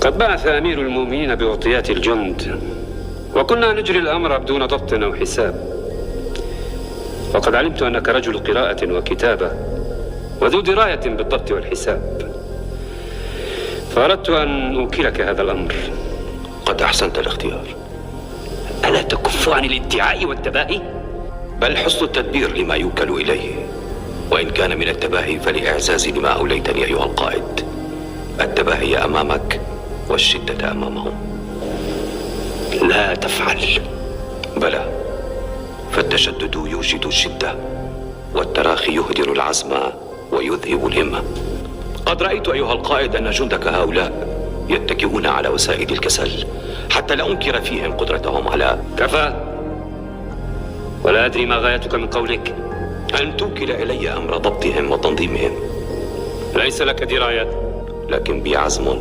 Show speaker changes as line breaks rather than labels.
قد بعث أمير المؤمنين بأعطيات الجند، وكنا نجري الأمر بدون ضبط أو حساب. وقد علمت أنك رجل قراءة وكتابة وذو دراية بالضبط والحساب، فأردت أن أوكلك هذا الأمر.
قد أحسنت الاختيار.
ألا تكف عن الادعاء والتباهي؟
بل حسن التدبير لما يوكل إليه، وإن كان من التباهي فلإعزازي لما أوليتني أيها القائد. التباهي أمامك والشدة أمامهم.
لا تفعل.
بلى، فالتشدد يوجد الشدة، والتراخي يهدر العزم ويذهب الهمة. قد رأيت أيها القائد أن جندك هؤلاء يتكئون على وسائد الكسل، حتى لا أنكر فيهم قدرتهم على...
كفى. ولا أدري ما غايتك من قولك.
أن توكل إلي أمر ضبطهم وتنظيمهم.
ليس لك دراية.
لكن بي عزم